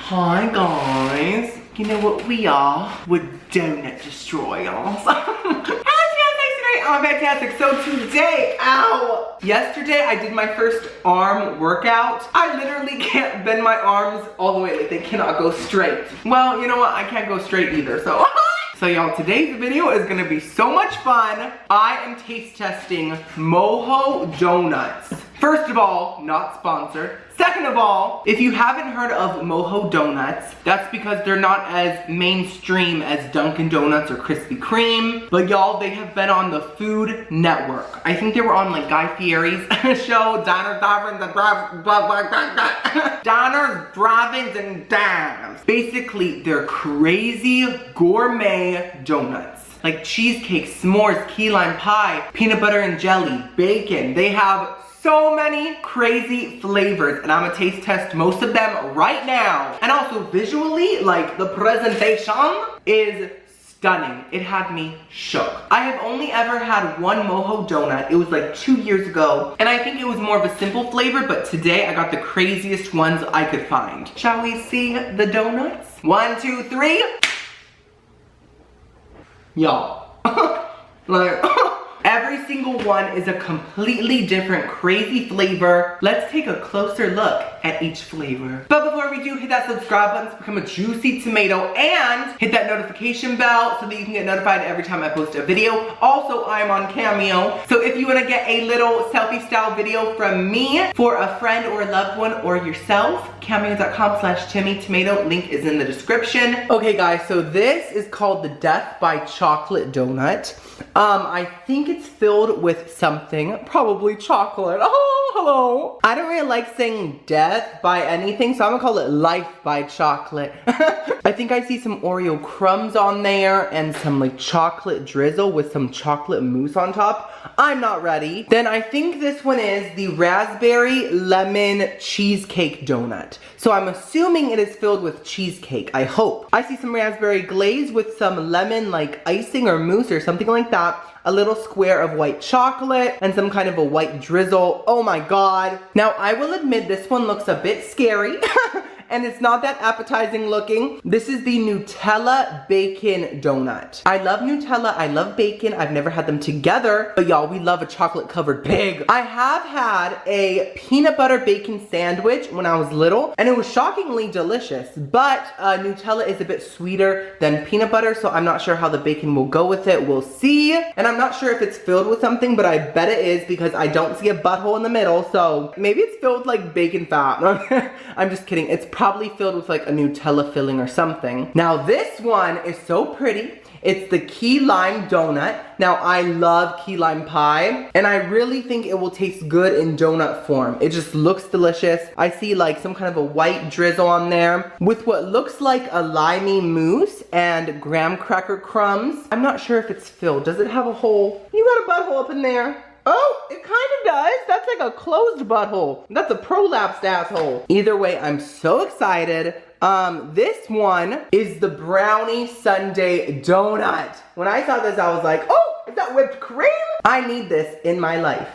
Hi guys, you know what we are? We're donut destroyers. I'm fantastic. So today, yesterday I did my first arm workout. I literally can't bend my arms all the way, like they cannot go straight. Well, you know what? I can't go straight either, so. So y'all, today's video is gonna be so much fun. I am taste testing Moho Donuts. First of all, not sponsored. Second of all, if you haven't heard of Mojo Donuts, that's because they're not as mainstream as Dunkin' Donuts or Krispy Kreme. But y'all, they have been on the Food Network. I think they were on like Guy Fieri's show, Diners, Drive-Ins, and Dimes. Basically, they're crazy gourmet donuts. Like cheesecake, s'mores, key lime pie, peanut butter and jelly, bacon. They have so many crazy flavors, and I'm gonna taste test most of them right now. And also visually, like the presentation is stunning. It had me shook. I have only ever had one Mojo donut. It was like 2 years ago, and I think it was more of a simple flavor, but today I got the craziest ones I could find. Shall we see the donuts? 1, 2, 3. Y'all, like, every single one is a completely different crazy flavor. Let's take a closer look at each flavor. But before we do, hit that subscribe button to become a juicy tomato and hit that notification bell so that you can get notified every time I post a video. Also, I'm on Cameo. So if you want to get a little selfie style video from me for a friend or a loved one or yourself, cameo.com/TimmyTomato. Link is in the description. Okay guys, so this is called the Death by Chocolate Donut. I think it's filled with something, probably chocolate. Oh, hello. I don't really like saying death by anything, so I'm gonna call it life by chocolate. I think I see some Oreo crumbs on there and some like chocolate drizzle with some chocolate mousse on top. I'm not ready. Then I think this one is the raspberry lemon cheesecake donut. So I'm assuming it is filled with cheesecake, I hope. I see some raspberry glaze with some lemon like icing or mousse or something like that. A little square of white chocolate and some kind of a white drizzle. Oh my god. Now I will admit this one looks a bit scary. And it's not that appetizing looking. This is the Nutella bacon donut. I love Nutella, I love bacon. I've never had them together, but y'all, we love a chocolate covered pig. I have had a peanut butter bacon sandwich when I was little, and it was shockingly delicious, but Nutella is a bit sweeter than peanut butter, so I'm not sure how the bacon will go with it. We'll see. And I'm not sure if it's filled with something, but I bet it is because I don't see a butthole in the middle, so maybe it's filled with like bacon fat. I'm just kidding. It's probably filled with like a Nutella filling or something. Now this one is so pretty. It's the key lime donut. Now I love key lime pie, and I really think it will taste good in donut form. It just looks delicious. I see like some kind of a white drizzle on there with what looks like a limey mousse and graham cracker crumbs. I'm not sure if it's filled. Does it have a hole? You got a butthole up in there. Oh, it kind of does. That's like a closed butthole. That's a prolapsed asshole. Either way, I'm so excited. This one is the brownie sundae donut. When I saw this, I was like, oh, is that whipped cream? I need this in my life.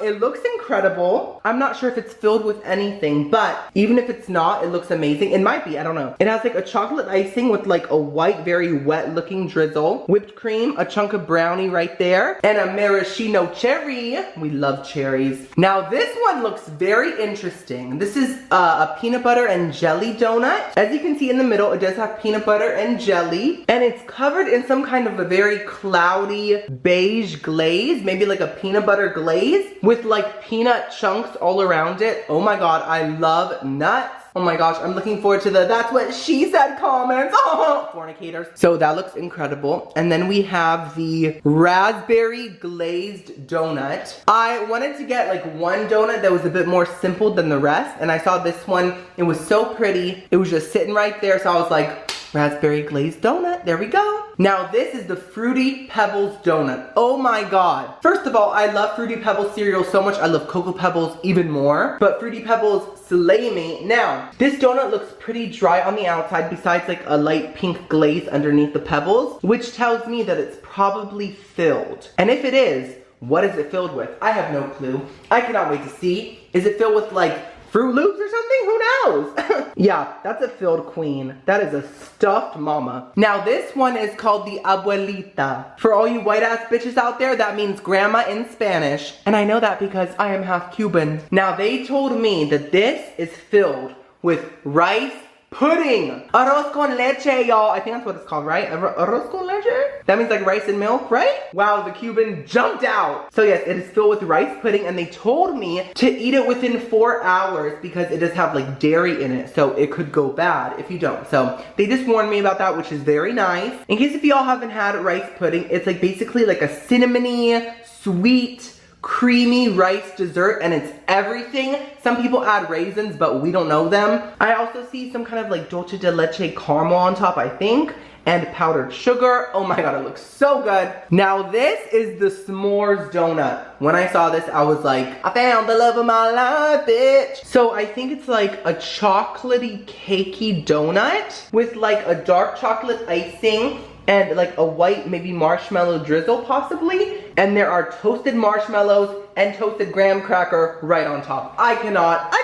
It looks incredible. I'm not sure if it's filled with anything, but even if it's not, it looks amazing. It might be, I don't know. It has like a chocolate icing with like a white, very wet looking drizzle, whipped cream, a chunk of brownie right there, and a maraschino cherry. We love cherries. Now this one looks very interesting. This is a peanut butter and jelly donut. As you can see in the middle, it does have peanut butter and jelly, and it's covered in some kind of a very cloudy beige glaze, maybe like a peanut butter glaze with like peanut chunks all around it. Oh my god, I love nuts. Oh my gosh, I'm looking forward to the that's what she said comments. Oh, fornicators. So that looks incredible. And then we have the raspberry glazed donut. I wanted to get like one donut that was a bit more simple than the rest, and I saw this one. It was so pretty. It was just sitting right there, so I was like, raspberry glazed donut, there we go. Now this is the Fruity Pebbles donut. Oh my god. First of all, I love Fruity Pebbles cereal so much. I love Cocoa Pebbles even more, but Fruity Pebbles slay me. Now, this donut looks pretty dry on the outside besides like a light pink glaze underneath the pebbles, which tells me that it's probably filled. And if it is, what is it filled with? I have no clue. I cannot wait to see. Is it filled with like Fruit Loops or something? Who knows? Yeah, that's a filled queen. That is a stuffed mama. Now this one is called the abuelita. For all you white ass bitches out there, that means grandma in Spanish. And I know that because I am half Cuban. Now they told me that this is filled with rice pudding. Arroz con leche, y'all. I think that's what it's called, right? Arroz con leche? That means like rice and milk, right? Wow, the Cuban jumped out. So yes, it is filled with rice pudding, and they told me to eat it within 4 hours because it does have like dairy in it, so it could go bad if you don't. So they just warned me about that, which is very nice. In case if y'all haven't had rice pudding, it's like basically like a cinnamony, sweet, creamy rice dessert, and it's everything. Some people add raisins, but we don't know them. I also see some kind of like dulce de leche caramel on top, I think, and powdered sugar. Oh my god, it looks so good. Now this is the s'mores donut. When I saw this, I was like, I found the love of my life, bitch. So I think it's like a chocolatey, cakey donut with like a dark chocolate icing and like a white, maybe marshmallow drizzle possibly. And there are toasted marshmallows and toasted graham cracker right on top. I cannot.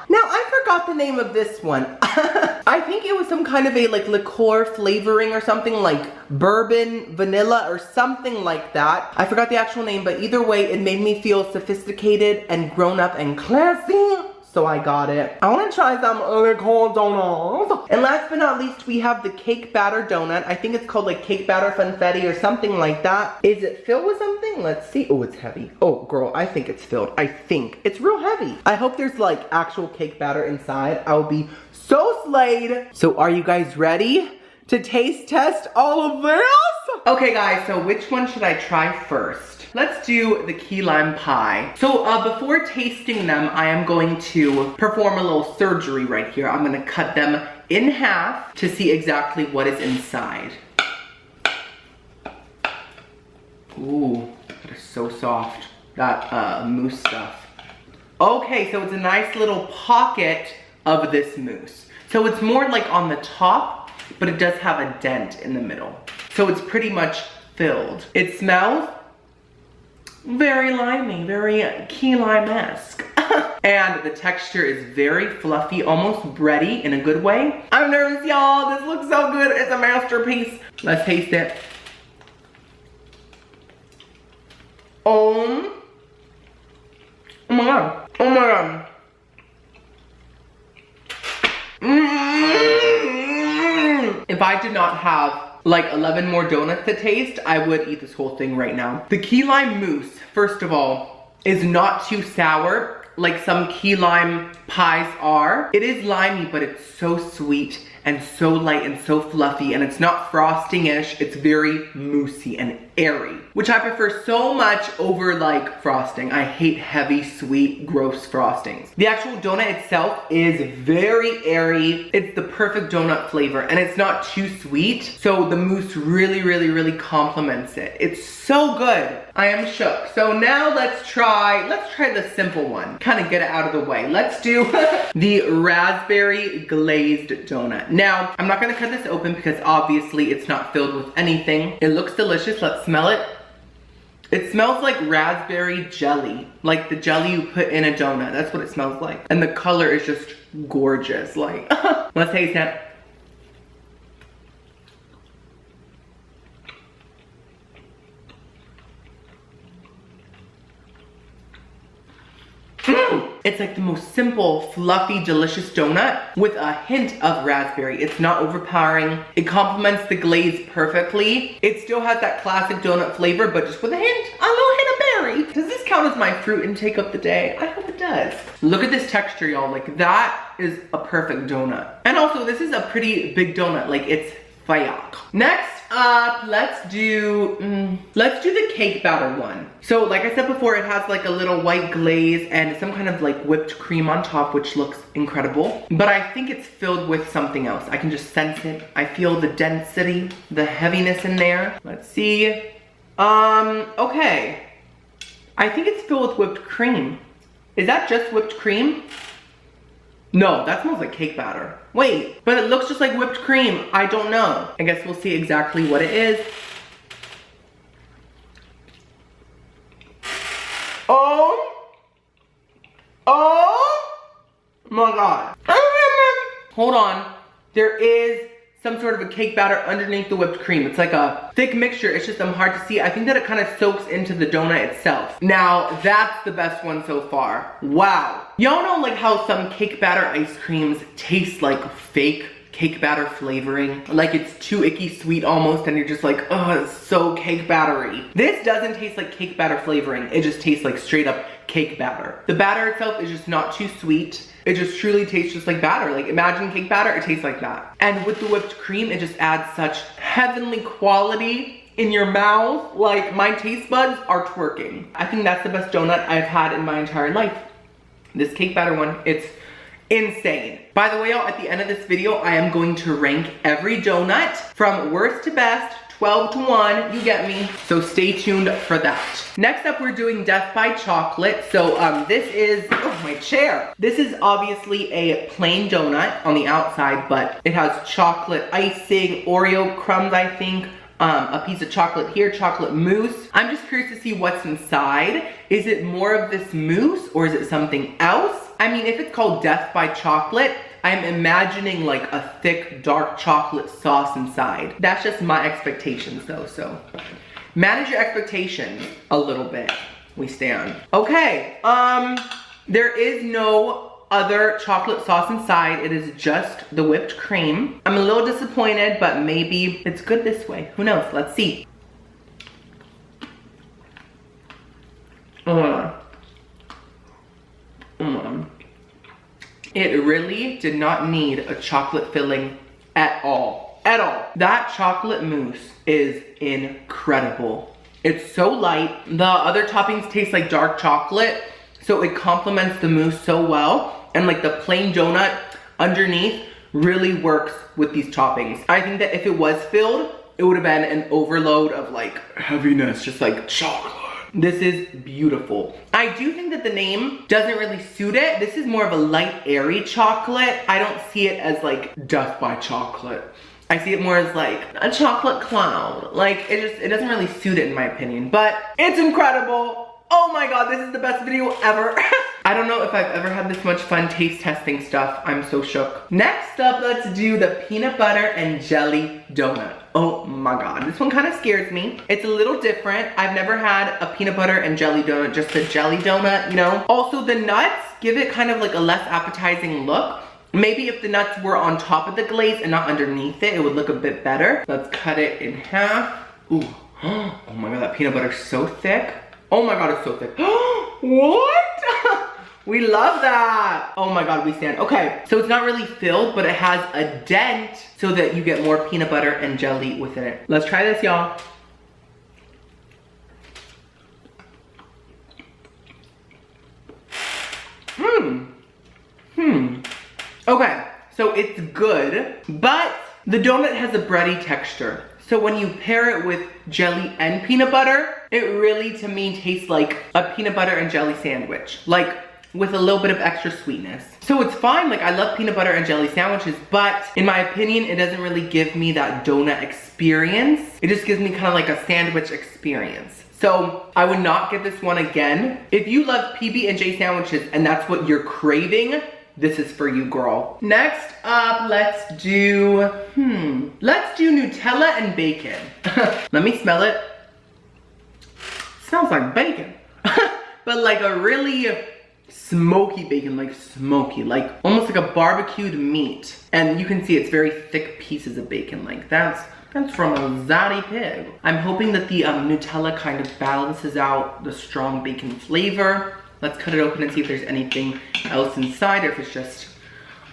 Now I forgot the name of this one. I think it was some kind of a like liqueur flavoring or something, like bourbon, vanilla, or something like that. I forgot the actual name, but either way, it made me feel sophisticated and grown up and classy. So I got it. I want to try some liqueur donuts. And last but not least, we have the cake batter donut. I think it's called like cake batter funfetti or something like that. Is it filled with something? Let's see. Oh, it's heavy. Oh, girl, I think it's filled. I think. It's real heavy. I hope there's like actual cake batter inside. I will be so slayed. So are you guys ready to taste test all of this? Okay, guys, so which one should I try first? Let's do the key lime pie. So before tasting them, I am going to perform a little surgery right here. I'm gonna cut them in half to see exactly what is inside. Ooh, that is so soft. That mousse stuff. Okay, so it's a nice little pocket of this mousse. So it's more like on the top, but it does have a dent in the middle. So it's pretty much filled. It smells very limey, very key lime-esque. And the texture is very fluffy, almost bready in a good way. I'm nervous, y'all. This looks so good. It's a masterpiece. Let's taste it. Oh my god. Oh my god. If I did not have like 11 more donuts to taste, I would eat this whole thing right now. The key lime mousse, first of all, is not too sour like some key lime pies are. It is limey, but it's so sweet and so light and so fluffy, and it's not frosting-ish. It's very moussey and airy, which I prefer so much over like frosting. I hate heavy, sweet, gross frostings. The actual donut itself is very airy. It's the perfect donut flavor, and it's not too sweet, so the mousse really, really, really complements it. It's so good. I am shook. So now let's try the simple one. Kind of get it out of the way. Let's do the raspberry glazed donut. Now, I'm not gonna cut this open because obviously it's not filled with anything. It looks delicious. Let's smell it. It smells like raspberry jelly, like the jelly you put in a donut. That's what it smells like. And the color is just gorgeous. Like, let's taste it. It's like the most simple, fluffy, delicious donut with a hint of raspberry. It's not overpowering. It complements the glaze perfectly. It still has that classic donut flavor, but just with a little hint of berry. Does this count as my fruit intake of the day? I hope it does. Look at this texture, y'all. Like, that is a perfect donut. And also, this is a pretty big donut. Like, it's fayak. Next up, let's do the cake batter one. So like I said before, it has like a little white glaze and some kind of like whipped cream on top, which looks incredible. But I think it's filled with something else. I can just sense it. I feel the density, the heaviness in there. Let's see. Okay. I think it's filled with whipped cream. Is that just whipped cream? No, that smells like cake batter. Wait, but it looks just like whipped cream. I don't know. I guess we'll see exactly what it is. Oh! my God. Hold on. There is some sort of a cake batter underneath the whipped cream. It's like a thick mixture. It's just hard to see. I think that it kind of soaks into the donut itself. Now, that's the best one so far. Wow. Y'all know like how some cake batter ice creams taste like fake cake batter flavoring? Like it's too icky sweet almost, and you're just like, oh, it's so cake battery. This doesn't taste like cake batter flavoring. It just tastes like straight up cake batter. The batter itself is just not too sweet. It just truly tastes just like batter. Like imagine cake batter, it tastes like that. And with the whipped cream, it just adds such heavenly quality in your mouth. Like my taste buds are twerking. I think that's the best donut I've had in my entire life. This cake batter one, it's insane. By the way, y'all, at the end of this video, I am going to rank every donut from worst to best, 12 to 1, you get me. So stay tuned for that. Next up, we're doing Death by Chocolate. So this is, oh, my chair. This is obviously a plain donut on the outside, but it has chocolate icing, Oreo crumbs, I think, a piece of chocolate here, chocolate mousse. I'm just curious to see what's inside. Is it more of this mousse or is it something else? I mean, if it's called Death by Chocolate, I'm imagining like a thick, dark chocolate sauce inside. That's just my expectations though, so manage your expectations a little bit. We stand. Okay, there is no other chocolate sauce inside. It is just the whipped cream. I'm a little disappointed, but maybe it's good this way. Who knows? Let's see. It really did not need a chocolate filling at all. At all. That chocolate mousse is incredible. It's so light. The other toppings taste like dark chocolate, so it complements the mousse so well. And like the plain donut underneath really works with these toppings. I think that if it was filled, it would have been an overload of like heaviness, just like chocolate. This is beautiful. I do think that the name doesn't really suit it. This is more of a light, airy chocolate. I don't see it as like Death by Chocolate. I see it more as like a chocolate cloud. Like it doesn't really suit it in my opinion, but it's incredible. Oh my God, this is the best video ever. I don't know if I've ever had this much fun taste testing stuff. I'm so shook. Next up, let's do the peanut butter and jelly donut. Oh my God, this one kind of scares me. It's a little different. I've never had a peanut butter and jelly donut, just a jelly donut, you know? Also the nuts give it kind of like a less appetizing look. Maybe if the nuts were on top of the glaze and not underneath it, it would look a bit better. Let's cut it in half. Ooh, oh my God, that peanut butter is so thick. Oh my God, it's so thick. What? We love that. Oh my God, we stand. Okay, so it's not really filled, but it has a dent so that you get more peanut butter and jelly within it. Let's try this, y'all. Okay, so it's good, but the donut has a bready texture. So when you pair it with jelly and peanut butter, it really, to me, tastes like a peanut butter and jelly sandwich. Like, with a little bit of extra sweetness. So it's fine, like I love peanut butter and jelly sandwiches, but in my opinion, it doesn't really give me that donut experience. It just gives me kind of like a sandwich experience. So I would not get this one again. If you love PB&J sandwiches and that's what you're craving, this is for you, girl. Next up, let's do Nutella and bacon. Let me smell it. Smells like bacon. But like a really smoky bacon, like smoky, like almost like a barbecued meat. And you can see it's very thick pieces of bacon. Like that's from a zaddy pig. I'm hoping that the Nutella kind of balances out the strong bacon flavor. Let's cut it open and see if there's anything else inside or if it's just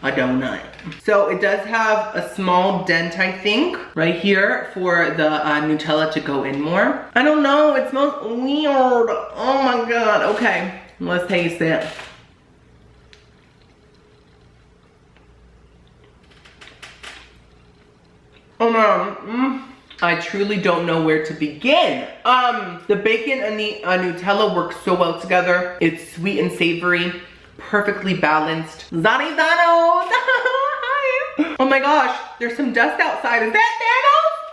a donut. So it does have a small dent, I think, right here for the Nutella to go in more. I don't know, it smells weird. Oh my God, okay, let's taste it. Oh no, I truly don't know where to begin. The bacon and the Nutella work so well together. It's sweet and savory, perfectly balanced. Zaddy Zanos! Oh my gosh, there's some dust outside. Is that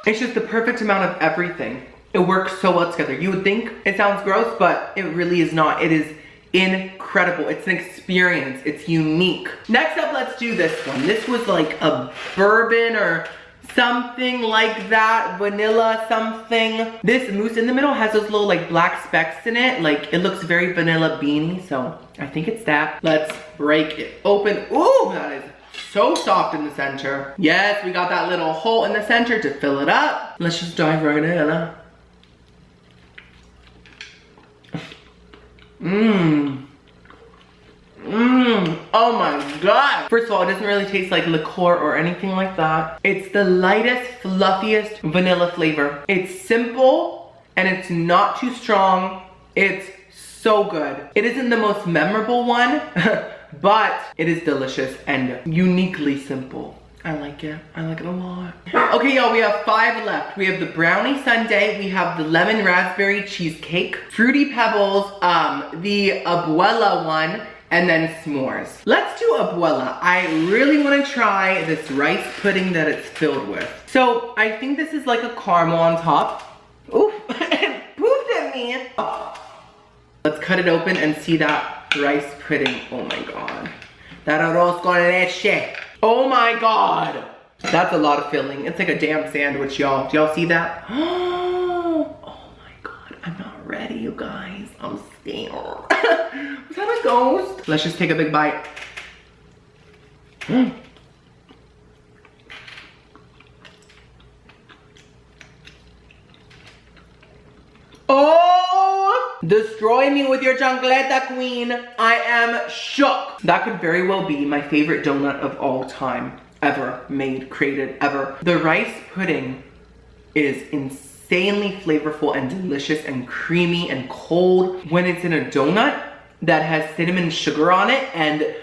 Thanos? It's just the perfect amount of everything. It works so well together. You would think it sounds gross, but it really is not. It is incredible. It's an experience. It's unique. Next up, let's do this one. This was like a bourbon or something like that, vanilla something. This mousse in the middle has those little like black specks in it. Like it looks very vanilla beany, so I think it's that. Let's break it open. Ooh, that is so soft in the center. Yes, we got that little hole in the center to fill it up. Let's just dive right in. Oh my god. First of all, it doesn't really taste like liqueur or anything like that. It's the lightest, fluffiest vanilla flavor. It's simple and it's not too strong. It's so good. It isn't the most memorable one, but it is delicious and uniquely simple. I like it. I like it a lot. Okay, y'all, we have 5 left. We have the brownie sundae, we have the lemon raspberry cheesecake, fruity pebbles, the abuela one, and then s'mores. Let's do abuela. I really want to try this rice pudding that it's filled with. So I think this is like a caramel on top. Oof, it pooped at me. Let's cut it open and see that rice pudding. Oh my god. That arroz con leche. Oh my god. That's a lot of filling. It's like a damn sandwich, y'all. Do y'all see that? Oh my god. I'm not ready, you guys. I'm scared. Was that a ghost? Let's just take a big bite. Oh! Destroy me with your chancleta, queen. I am shook. That could very well be my favorite donut of all time. Ever made, created, ever. The rice pudding is insanely flavorful and delicious and creamy and cold. When it's in a donut that has cinnamon sugar on it and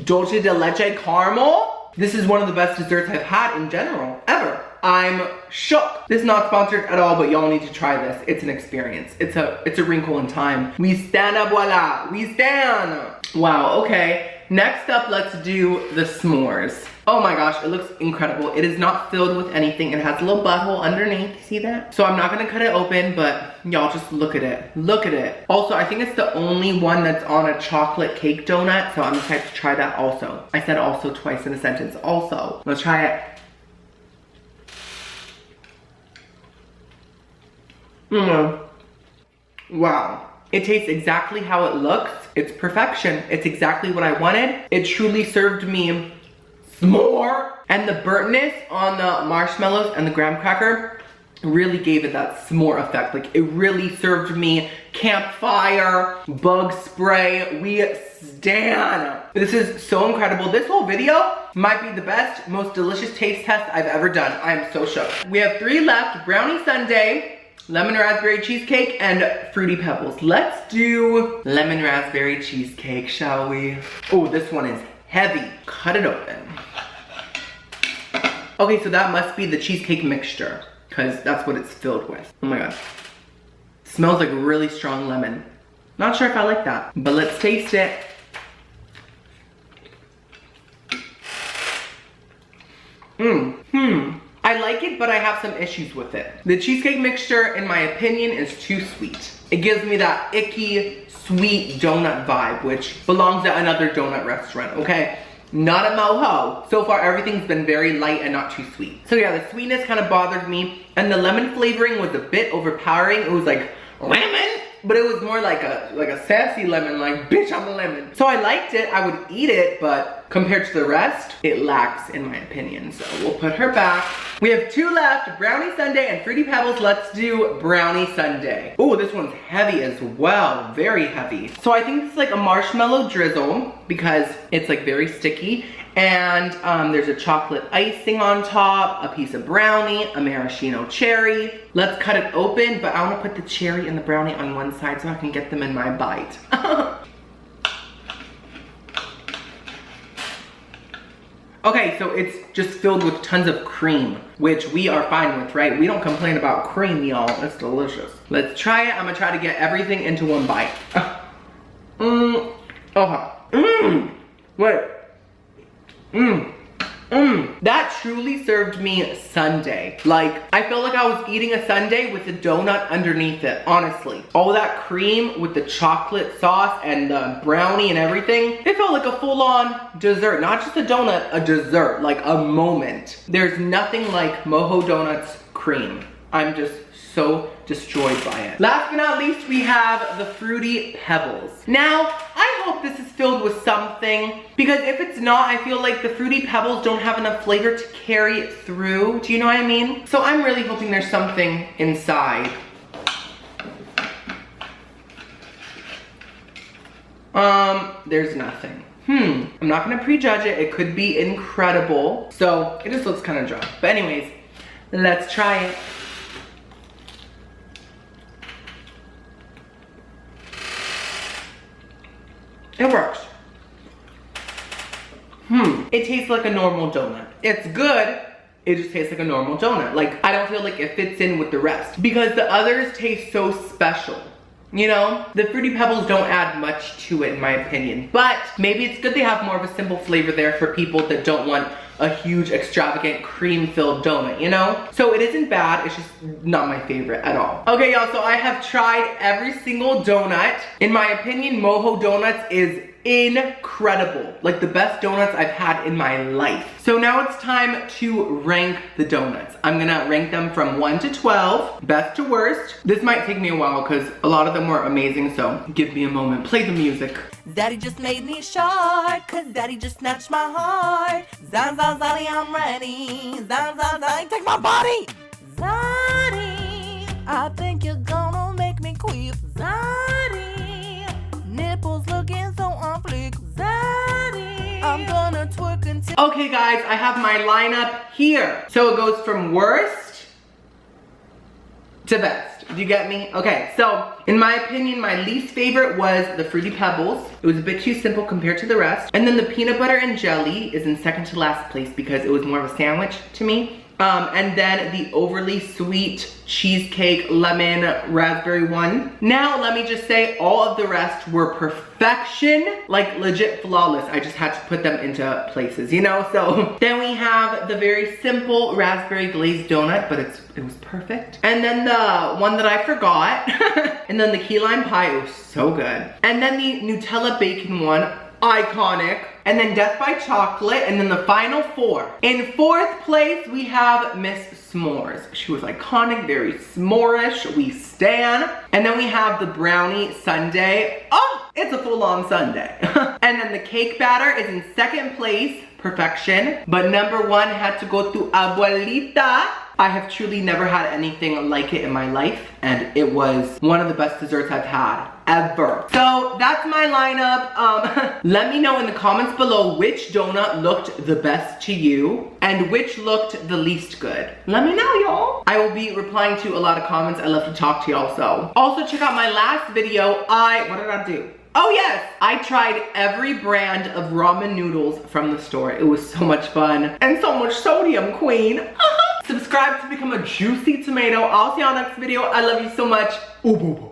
dulce de leche caramel, this is one of the best desserts I've had in general, ever. I'm shook. This is not sponsored at all, but y'all need to try this. It's an experience. It's a wrinkle in time. We stand, voila. We stand. Wow, okay. Next up, let's do the s'mores. Oh my gosh, it looks incredible. It is not filled with anything. It has a little butthole underneath. See that? So I'm not gonna cut it open, but y'all just look at it. Look at it. Also, I think it's the only one that's on a chocolate cake donut, so I'm excited to try that also. I said also twice in a sentence. Also, let's try it. Wow. It tastes exactly how it looks. It's perfection. It's exactly what I wanted. It truly served me s'more. And the burntness on the marshmallows and the graham cracker really gave it that s'more effect. Like it really served me campfire, bug spray. We stand. This is so incredible. This whole video might be the best, most delicious taste test I've ever done. I am so shook. We have 3 left: brownie sundae, lemon raspberry cheesecake, and fruity pebbles. Let's do lemon raspberry cheesecake, shall we? Oh, this one is heavy. Cut it open. Okay, so that must be the cheesecake mixture, because that's what it's filled with. Oh my god. Smells like really strong lemon. Not sure if I like that, but let's taste it. I like it, but I have some issues with it. The cheesecake mixture, in my opinion, is too sweet. It gives me that icky, sweet donut vibe, which belongs at another donut restaurant, okay? Not at Moho. So far, everything's been very light and not too sweet. So yeah, the sweetness kind of bothered me, and the lemon flavoring was a bit overpowering. It was like, lemon? But it was more like a sassy lemon, like, bitch, I'm a lemon. So I liked it, I would eat it, but compared to the rest, it lacks in my opinion. So we'll put her back. We have 2 left, brownie sundae and fruity pebbles. Let's do brownie sundae. Oh, this one's heavy as well, very heavy. So I think it's like a marshmallow drizzle because it's like very sticky. And there's a chocolate icing on top, a piece of brownie, a maraschino cherry. Let's cut it open, but I want to put the cherry and the brownie on one side so I can get them in my bite. Okay, so it's just filled with tons of cream, which we are fine with, right? We don't complain about cream, y'all. It's delicious. Let's try it. I'm gonna try to get everything into one bite. Wait. That truly served me sundae. Like, I felt like I was eating a sundae with a donut underneath it, honestly. All that cream with the chocolate sauce and the brownie and everything, it felt like a full-on dessert. Not just a donut, a dessert, like a moment. There's nothing like Moho Donuts cream. I'm just so destroyed by it. Last but not least, we have the Fruity Pebbles. Now, I hope this is filled with something, because if it's not, I feel like the Fruity Pebbles don't have enough flavor to carry it through. Do you know what I mean? So I'm really hoping there's something inside. There's nothing. I'm not gonna prejudge it. It could be incredible. So it just looks kind of dry. But anyways, let's try it. It works. It tastes like a normal donut. It's good. It just tastes like a normal donut. Like, I don't feel like it fits in with the rest because the others taste so special. You know, the Fruity Pebbles don't add much to it in my opinion, but maybe it's good they have more of a simple flavor there for people that don't want a huge extravagant cream-filled donut, you know? So it isn't bad, it's just not my favorite at all. Okay, y'all, so I have tried every single donut. In my opinion, Mojo Donuts is incredible. Like the best donuts I've had in my life. So now it's time to rank the donuts. I'm gonna rank them from 1 to 12, best to worst. This might take me a while because a lot of them were amazing, so give me a moment. Play the music. Daddy just made me short, cause daddy just snatched my heart. Zan, zan, zaddy, I'm ready. Zan, zan, zaddy, take my body. Zaddy, I think you're gonna make me queef. Zaddy, nipples looking so on fleek. Zaddy, I'm gonna twerk until... Okay guys, I have my lineup here. So it goes from worst to best. Do you get me? Okay, so in my opinion, my least favorite was the Fruity Pebbles. It was a bit too simple compared to the rest. And then the peanut butter and jelly is in second to last place because it was more of a sandwich to me. And then the overly sweet cheesecake lemon raspberry one. Now let me just say all of the rest were perfection, like legit flawless. I just had to put them into places, you know? So then we have the very simple raspberry glazed donut, but it was perfect. And then the one that I forgot, and then the key lime pie, it was so good. And then the Nutella bacon one, iconic. And then Death by Chocolate, and then the final four. In fourth place, we have Miss S'mores. She was iconic, very s'more-ish, we stan. And then we have the brownie sundae. Oh, it's a full-on sundae. And then the cake batter is in second place, perfection. But number one had to go to Abuelita. I have truly never had anything like it in my life, and it was one of the best desserts I've had ever. So that's my lineup. Let me know in the comments below which donut looked the best to you and which looked the least good. Let me know, y'all. I will be replying to a lot of comments. I love to talk to y'all. So also check out my last video. What did I do? Oh yes, I tried every brand of ramen noodles from the store. It was so much fun and so much sodium, queen. Subscribe to become a juicy tomato. I'll see y'all next video. I love you so much. Ooh, boo, boo.